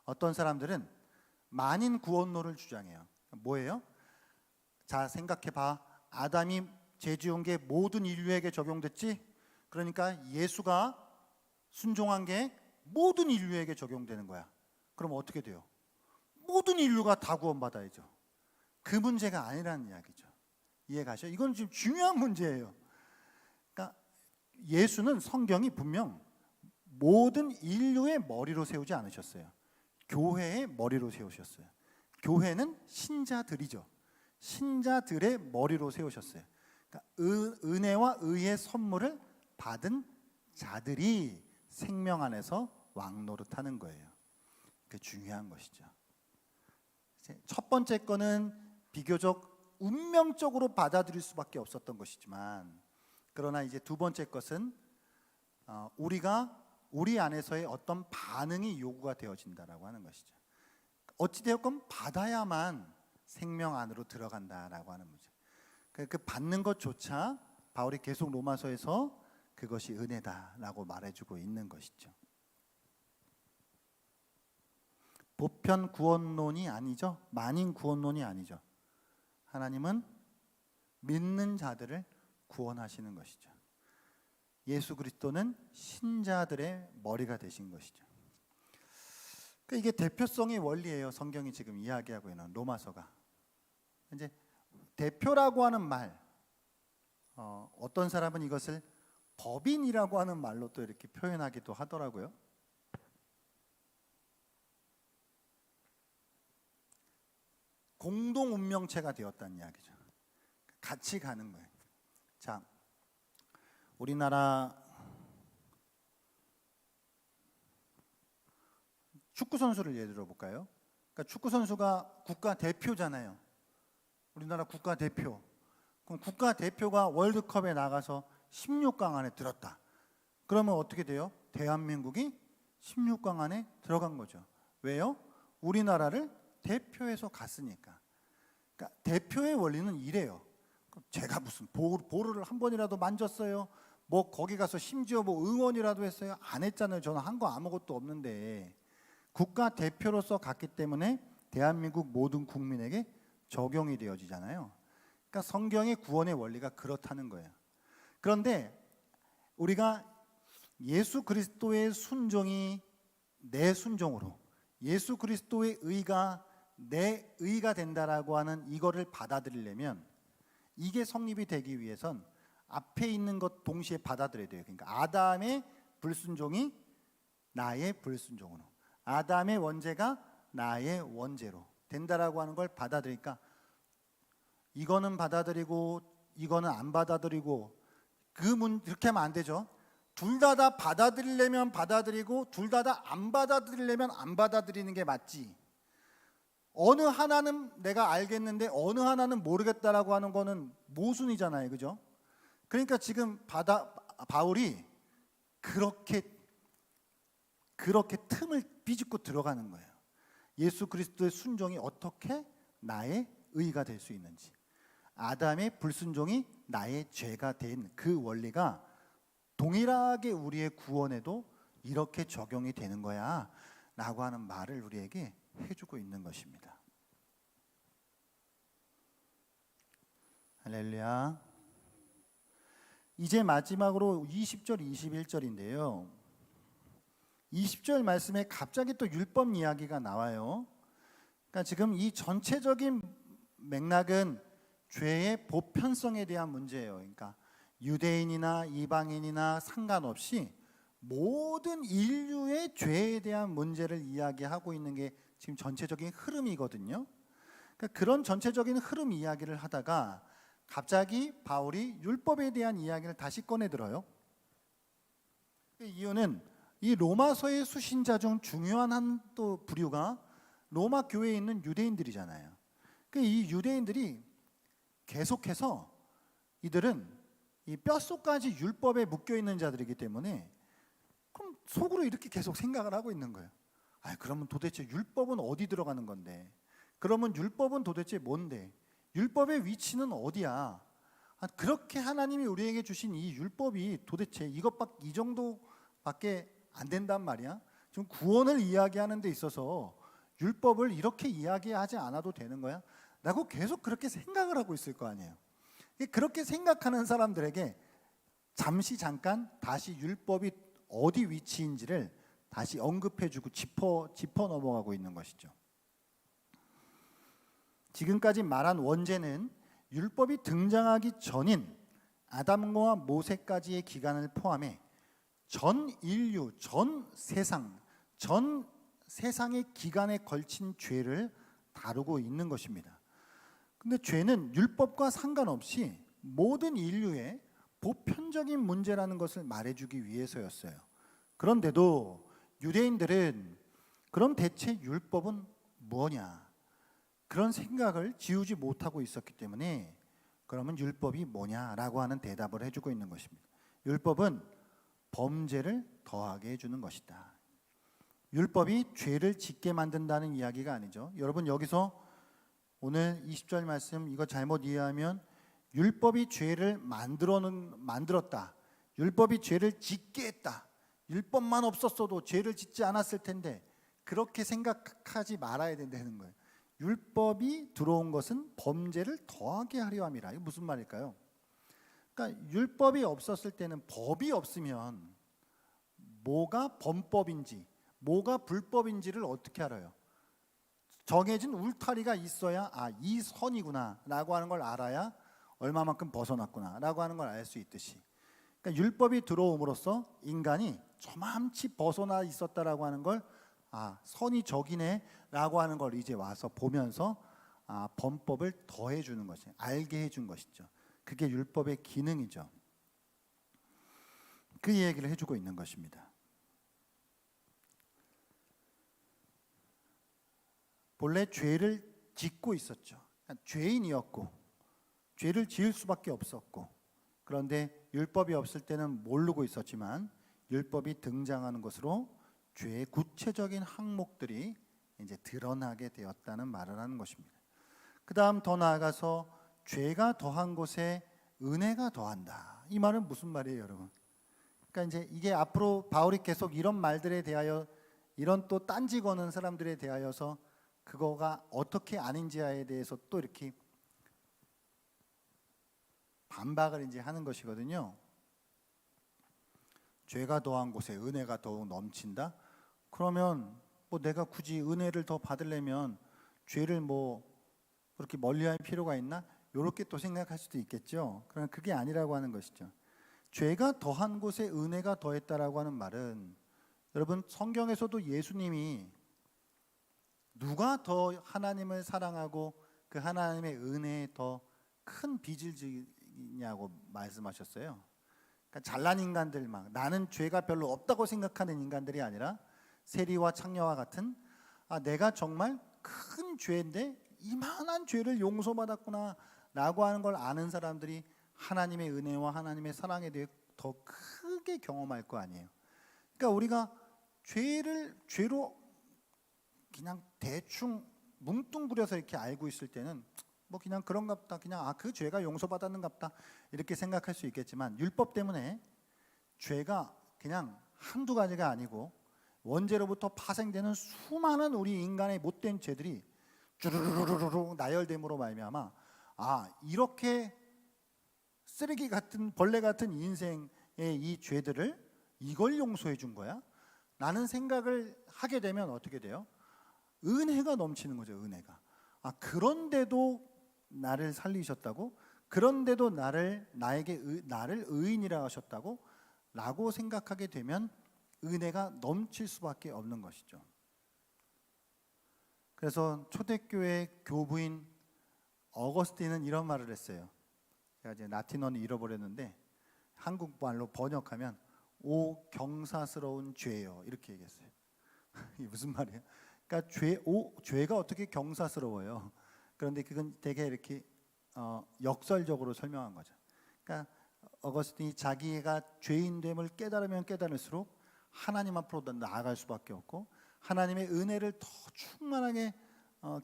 어떤 사람들은 만인 구원론을 주장해요. 뭐예요? 자, 생각해 봐. 아담이 죄 지은 게 모든 인류에게 적용됐지? 그러니까 예수가 순종한 게 모든 인류에게 적용되는 거야. 그럼 어떻게 돼요? 모든 인류가 다 구원받아야죠. 그 문제가 아니라는 이야기죠. 이해가죠? 이건 지금 중요한 문제예요. 그러니까 예수는 성경이 분명 모든 인류의 머리로 세우지 않으셨어요. 교회의 머리로 세우셨어요. 교회는 신자들이죠. 신자들의 머리로 세우셨어요. 그러니까 은혜와 의의 선물을 받은 자들이 생명 안에서 왕노릇하는 거예요. 그게 중요한 것이죠. 첫 번째 거는 비교적 운명적으로 받아들일 수밖에 없었던 것이지만, 그러나 이제 두 번째 것은 우리가 우리 안에서의 어떤 반응이 요구가 되어진다라고 하는 것이죠. 어찌되었건 받아야만 생명 안으로 들어간다라고 하는 거죠. 그 받는 것조차 바울이 계속 로마서에서 그것이 은혜다라고 말해주고 있는 것이죠. 보편 구원론이 아니죠. 만인 구원론이 아니죠. 하나님은 믿는 자들을 구원하시는 것이죠. 예수 그리스도는 신자들의 머리가 되신 것이죠. 이게 대표성의 원리예요. 성경이 지금 이야기하고 있는 로마서가. 이제 대표라고 하는 말, 어떤 사람은 이것을 법인이라고 하는 말로 또 이렇게 표현하기도 하더라고요. 공동 운명체가 되었다는 이야기죠. 같이 가는 거예요. 자, 우리나라 축구 선수를 예를 들어 볼까요? 그러니까 축구 선수가 국가 대표잖아요. 우리나라 국가 대표. 그럼 국가 대표가 월드컵에 나가서 16강 안에 들었다. 그러면 어떻게 돼요? 대한민국이 16강 안에 들어간 거죠. 왜요? 우리나라를 대표해서 갔으니까. 그러니까 대표의 원리는 이래요. 제가 무슨 볼을 한 번이라도 만졌어요? 뭐 거기 가서 심지어 뭐 응원이라도 했어요? 안 했잖아요. 저는 한 거 아무것도 없는데. 국가 대표로서 갔기 때문에 대한민국 모든 국민에게 적용이 되어지잖아요. 그러니까 성경의 구원의 원리가 그렇다는 거예요. 그런데 우리가 예수 그리스도의 순종이 내 순종으로, 예수 그리스도의 의가 내 의가 된다라고 하는 이거를 받아들이려면, 이게 성립이 되기 위해선 앞에 있는 것 동시에 받아들여야 돼요. 그러니까 아담의 불순종이 나의 불순종으로, 아담의 원죄가 나의 원죄로 된다라고 하는 걸 받아들이니까, 이거는 받아들이고 이거는 안 받아들이고, 그렇게 하면 안 되죠. 둘 다 받아들이려면 받아들이고, 둘 다 안 받아들이려면 안 받아들이는 게 맞지. 어느 하나는 내가 알겠는데 어느 하나는 모르겠다라고 하는 거는 모순이잖아요. 그죠? 그러니까 지금 바울이 그렇게 틈을 비집고 들어가는 거예요. 예수 그리스도의 순종이 어떻게 나의 의가 될 수 있는지, 아담의 불순종이 나의 죄가 된 그 원리가 동일하게 우리의 구원에도 이렇게 적용이 되는 거야 라고 하는 말을 우리에게 해주고 있는 것입니다. 할렐루야. 이제 마지막으로 20절 21절인데요 20절 말씀에 갑자기 또 율법 이야기가 나와요. 그러니까 지금 이 전체적인 맥락은 죄의 보편성에 대한 문제예요. 그러니까 유대인이나 이방인이나 상관없이 모든 인류의 죄에 대한 문제를 이야기하고 있는 게 지금 전체적인 흐름이거든요. 그러니까 그런 전체적인 흐름 이야기를 하다가 갑자기 바울이 율법에 대한 이야기를 다시 꺼내 들어요. 그 이유는 이 로마서의 수신자 중 중요한 한 또 부류가 로마 교회에 있는 유대인들이잖아요. 그 이 유대인들이 계속해서 이들은 이 뼛속까지 율법에 묶여 있는 자들이기 때문에 그럼 속으로 이렇게 계속 생각을 하고 있는 거예요. 아, 그러면 도대체 율법은 어디 들어가는 건데? 그러면 율법은 도대체 뭔데? 율법의 위치는 어디야? 그렇게 하나님이 우리에게 주신 이 율법이 도대체 이 정도밖에 안 된단 말이야. 지금 구원을 이야기하는 데 있어서 율법을 이렇게 이야기하지 않아도 되는 거야? 라고 계속 그렇게 생각을 하고 있을 거 아니에요. 그렇게 생각하는 사람들에게 잠깐 다시 율법이 어디 위치인지를 다시 언급해주고 짚어 넘어가고 있는 것이죠. 지금까지 말한 원죄는 율법이 등장하기 전인 아담과 모세까지의 기간을 포함해 전 인류, 전 세상의 기간에 걸친 죄를 다루고 있는 것입니다. 근데 죄는 율법과 상관없이 모든 인류의 보편적인 문제라는 것을 말해주기 위해서였어요. 그런데도 유대인들은 그럼 대체 율법은 뭐냐? 그런 생각을 지우지 못하고 있었기 때문에 그러면 율법이 뭐냐라고 하는 대답을 해주고 있는 것입니다. 율법은 범죄를 더하게 해주는 것이다. 율법이 죄를 짓게 만든다는 이야기가 아니죠. 여러분 여기서 오늘 20절 말씀 이거 잘못 이해하면 율법이 죄를 만들었다. 율법이 죄를 짓게 했다. 율법만 없었어도 죄를 짓지 않았을 텐데 그렇게 생각하지 말아야 된다는 거예요. 율법이 들어온 것은 범죄를 더하게 하려 함이라. 이게 무슨 말일까요? 그러니까 율법이 없었을 때는 법이 없으면 뭐가 범법인지 뭐가 불법인지를 어떻게 알아요? 정해진 울타리가 있어야 이 선이구나 라고 하는 걸 알아야 얼마만큼 벗어났구나 라고 하는 걸 알 수 있듯이, 그러니까 율법이 들어옴으로써 인간이 저맘치 벗어나 있었다라고 하는 걸 선이 저기네 라고 하는 걸 이제 와서 보면서 범법을 더해 주는 것이, 알게 해준 것이죠. 그게 율법의 기능이죠. 그 얘기를 해주고 있는 것입니다. 본래 죄를 짓고 있었죠. 죄인이었고 죄를 지을 수밖에 없었고, 그런데 율법이 없을 때는 모르고 있었지만 율법이 등장하는 것으로 죄의 구체적인 항목들이 이제 드러나게 되었다는 말을 하는 것입니다. 그 다음 더 나아가서 죄가 더한 곳에 은혜가 더한다. 이 말은 무슨 말이에요, 여러분? 그러니까 이제 이게 앞으로 바울이 계속 이런 말들에 대하여, 이런 또 딴지 거는 사람들에 대하여서 그거가 어떻게 아닌지에 대해서 또 이렇게 반박을 이제 하는 것이거든요. 죄가 더한 곳에 은혜가 더욱 넘친다? 그러면 뭐 내가 굳이 은혜를 더 받으려면 죄를 뭐 그렇게 멀리할 필요가 있나? 이렇게 또 생각할 수도 있겠죠. 그러나 그게 아니라고 하는 것이죠. 죄가 더한 곳에 은혜가 더했다라고 하는 말은, 여러분 성경에서도 예수님이 누가 더 하나님을 사랑하고 그 하나님의 은혜에 더 큰 빚을 지냐고 말씀하셨어요. 그러니까 잘난 인간들, 나는 죄가 별로 없다고 생각하는 인간들이 아니라 세리와 창녀와 같은 내가 정말 큰 죄인데 이만한 죄를 용서받았구나 라고 하는 걸 아는 사람들이 하나님의 은혜와 하나님의 사랑에 대해 더 크게 경험할 거 아니에요. 그러니까 우리가 죄로 그냥 대충 뭉뚱그려서 이렇게 알고 있을 때는 뭐 그냥 그런갑다, 그냥 그 죄가 용서받았는갑다 이렇게 생각할 수 있겠지만, 율법 때문에 죄가 그냥 한두 가지가 아니고 원죄로부터 파생되는 수많은 우리 인간의 못된 죄들이 주르르르르 나열됨으로 말미암아 이렇게 쓰레기 같은 벌레 같은 인생의 이 죄들을 이걸 용서해 준 거야? 라는 생각을 하게 되면 어떻게 돼요? 은혜가 넘치는 거죠. 은혜가. 그런데도 나를 살리셨다고? 그런데도 나를 의인이라 하셨다고? 라고 생각하게 되면 은혜가 넘칠 수밖에 없는 것이죠. 그래서 초대교회 교부인 어거스틴은 이런 말을 했어요. 제가 이제 라틴어는 잃어버렸는데 한국말로 번역하면 오 경사스러운 죄요, 이렇게 얘기했어요. 이게 무슨 말이에요? 그러니까 죄가 어떻게 경사스러워요? 그런데 그건 되게 이렇게 역설적으로 설명한 거죠. 그러니까 어거스틴이 자기가 죄인됨을 깨달으면 깨달을수록 하나님 앞으로 나아갈 수밖에 없고 하나님의 은혜를 더 충만하게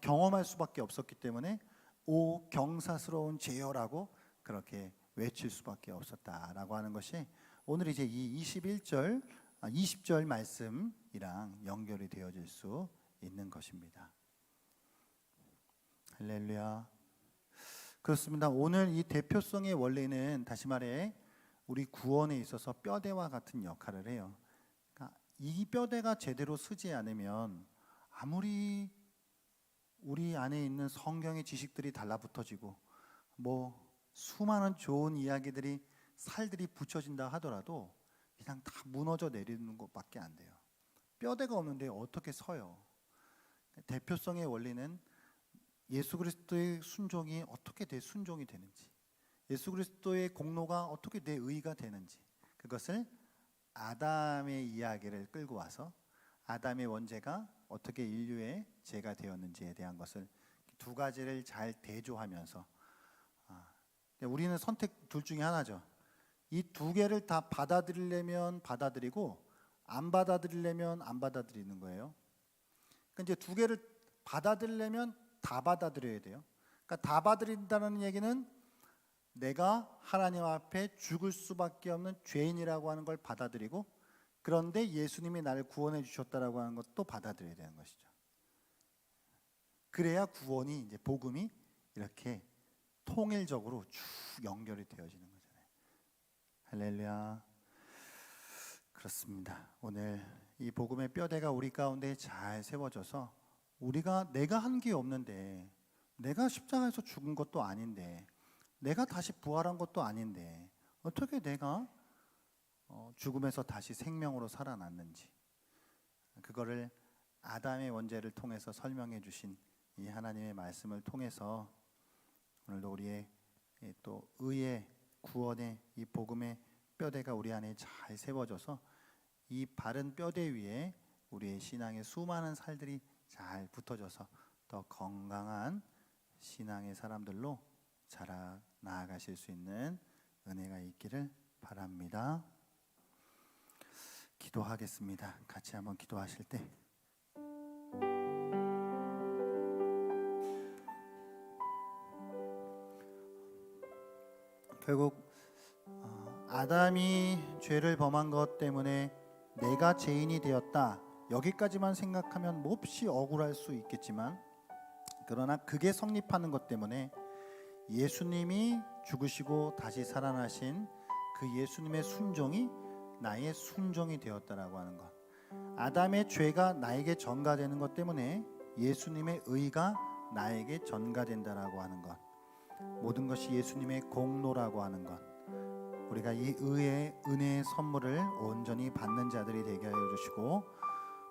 경험할 수밖에 없었기 때문에 오 경사스러운 죄여라고 그렇게 외칠 수밖에 없었다라고 하는 것이 오늘 이제 이 21절 20절 말씀이랑 연결이 되어질 수 있는 것입니다. 할렐루야. 그렇습니다. 오늘 이 대표성의 원리는 다시 말해 우리 구원에 있어서 뼈대와 같은 역할을 해요. 그러니까 이 뼈대가 제대로 쓰지 않으면 아무리 우리 안에 있는 성경의 지식들이 달라붙어지고 뭐 수많은 좋은 이야기들이 살들이 붙여진다 하더라도 그냥 다 무너져 내리는 것밖에 안 돼요. 뼈대가 없는데 어떻게 서요? 대표성의 원리는 예수 그리스도의 순종이 어떻게 내 순종이 되는지, 예수 그리스도의 공로가 어떻게 내 의가 되는지, 그것을 아담의 이야기를 끌고 와서 아담의 원죄가 어떻게 인류의 죄가 되었는지에 대한 것을 두 가지를 잘 대조하면서 우리는 선택 둘 중에 하나죠. 이 두 개를 다 받아들이려면 받아들이고 안 받아들이려면 안 받아들이는 거예요. 그러니까 이제 두 개를 받아들이려면 다 받아들여야 돼요. 그러니까 다 받아들인다는 얘기는 내가 하나님 앞에 죽을 수밖에 없는 죄인이라고 하는 걸 받아들이고, 그런데 예수님이 나를 구원해 주셨다라고 하는 것도 받아들여야 되는 것이죠. 그래야 구원이 이제 복음이 이렇게 통일적으로 쭉 연결이 되어지는 거잖아요. 할렐루야. 그렇습니다. 오늘 이 복음의 뼈대가 우리 가운데 잘 세워져서 내가 한 게 없는데, 내가 십자가에서 죽은 것도 아닌데, 내가 다시 부활한 것도 아닌데 어떻게 내가 죽음에서 다시 생명으로 살아났는지, 그거를 아담의 원죄를 통해서 설명해 주신 이 하나님의 말씀을 통해서 오늘도 우리의 또 의의 구원의 이 복음의 뼈대가 우리 안에 잘 세워져서 이 바른 뼈대 위에 우리의 신앙의 수많은 살들이 잘 붙어져서 더 건강한 신앙의 사람들로 자라 나아가실 수 있는 은혜가 있기를 바랍니다. 기도하겠습니다. 같이 한번 기도하실 때 결국 아담이 죄를 범한 것 때문에 내가 죄인이 되었다, 여기까지만 생각하면 몹시 억울할 수 있겠지만, 그러나 그게 성립하는 것 때문에 예수님이 죽으시고 다시 살아나신 그 예수님의 순종이 나의 순종이 되었다라고 하는 것, 아담의 죄가 나에게 전가되는 것 때문에 예수님의 의가 나에게 전가된다라고 하는 것, 모든 것이 예수님의 공로라고 하는 것, 우리가 이 의의 은혜의 선물을 온전히 받는 자들이 되게 하여 주시고,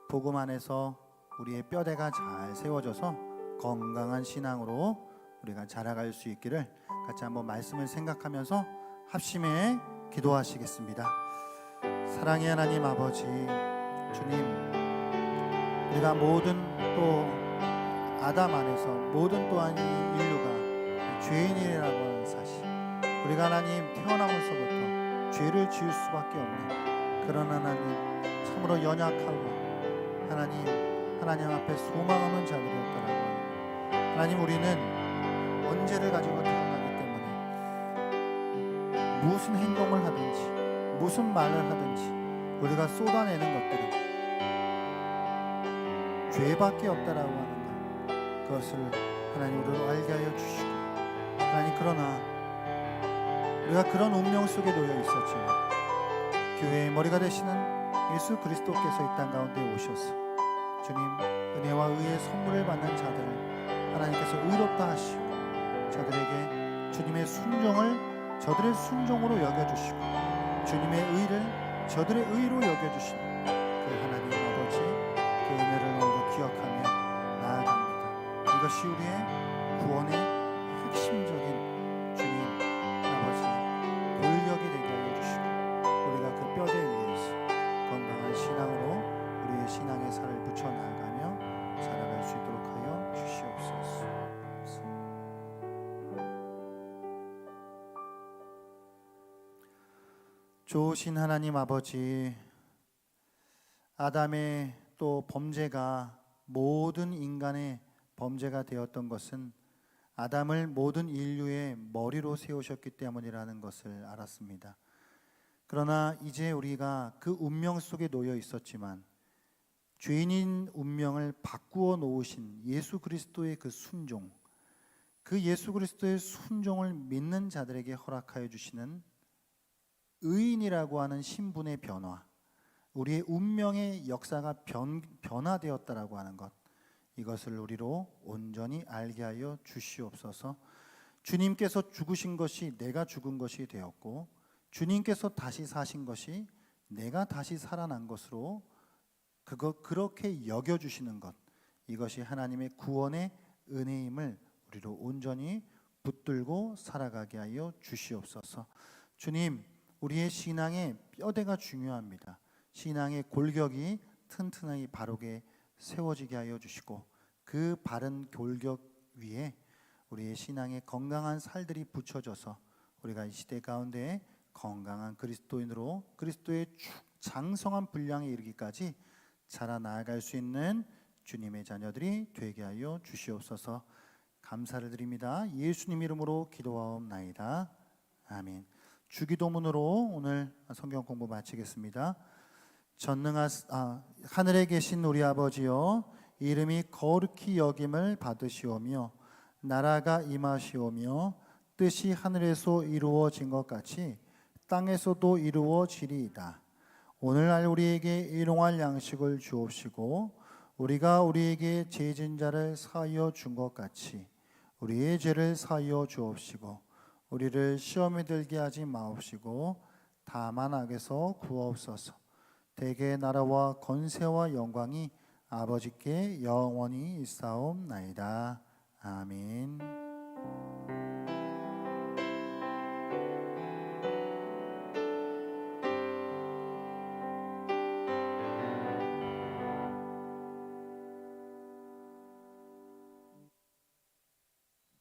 복음 안에서 우리의 뼈대가 잘 세워져서 건강한 신앙으로 우리가 자라갈 수 있기를 같이 한번 말씀을 생각하면서 합심해 기도하시겠습니다. 사랑의 하나님 아버지 주님, 우리가 모든 또 아담 안에서 모든 또한 이 인류가 죄인이라고 하는 사실, 우리가 하나님 태어나면서부터 죄를 지을 수밖에 없는 그런 하나님, 참으로 연약하고 하나님 앞에 소망 없는 자들이었다라고 하는 하나님, 우리는 언제를 가지고 태어나기 때문에 무슨 행동을 하든지 무슨 말을 하든지 우리가 쏟아내는 것들은 죄밖에 없다라고 하는 것, 그것을 하나님 우리를 알게 하여 주시고, 하나님 그러나 우리가 그런 운명 속에 놓여 있었지만 교회의 머리가 되시는 예수 그리스도께서 이 땅 가운데 오셔서 주님 은혜와 의의 선물을 받는 자들을 하나님께서 의롭다 하시고 저들에게 주님의 순종을 저들의 순종으로 여겨주시고 주님의 의를 저들의 의로 여겨주시는 그 하나님 아버지, 그 은혜를 오늘도 기억하며 나아갑니다. 이것이 우리의 구원의 핵심적인 주님 아버지 돌력이 되게 하여 주시고, 우리가 그 뼈대 위에서 건강한 신앙으로 우리의 신앙의 살을 붙여 나아가며 살아갈 수 있도록 하여 주시옵소서. 좋으신 하나님 아버지, 아담의 또 범죄가 모든 인간의 범죄가 되었던 것은 아담을 모든 인류의 머리로 세우셨기 때문이라는 것을 알았습니다. 그러나 이제 우리가 그 운명 속에 놓여 있었지만 죄인인 운명을 바꾸어 놓으신 예수 그리스도의 그 순종, 그 예수 그리스도의 순종을 믿는 자들에게 허락하여 주시는 의인이라고 하는 신분의 변화, 우리의 운명의 역사가 변화되었다라고 하는 것, 이것을 우리로 온전히 알게 하여 주시옵소서. 주님께서 죽으신 것이 내가 죽은 것이 되었고, 주님께서 다시 사신 것이 내가 다시 살아난 것으로 그렇게 여겨주시는 것, 이것이 하나님의 구원의 은혜임을 우리로 온전히 붙들고 살아가게 하여 주시옵소서. 주님, 우리의 신앙의 뼈대가 중요합니다. 신앙의 골격이 튼튼하게 바르게 세워지게 하여 주시고, 그 바른 골격 위에 우리의 신앙의 건강한 살들이 붙여져서 우리가 이 시대 가운데 건강한 그리스도인으로 그리스도의 장성한 분량에 이르기까지 자라나아갈 수 있는 주님의 자녀들이 되게 하여 주시옵소서. 감사를 드립니다. 예수님 이름으로 기도하옵나이다. 아멘. 주기도문으로 오늘 성경 공부 마치겠습니다. 하늘에 계신 우리 아버지여, 이름이 거룩히 여김을 받으시오며 나라가 임하시오며 뜻이 하늘에서 이루어진 것 같이 땅에서도 이루어지리이다. 오늘날 우리에게 일용할 양식을 주옵시고 우리가 우리에게 죄진 자를 사하여 준 것 같이 우리의 죄를 사하여 주옵시고 우리를 시험에 들게 하지 마옵시고 다만 악에서 구하옵소서. 대개 나라와 권세와 영광이 아버지께 영원히 있사옵나이다. 아멘.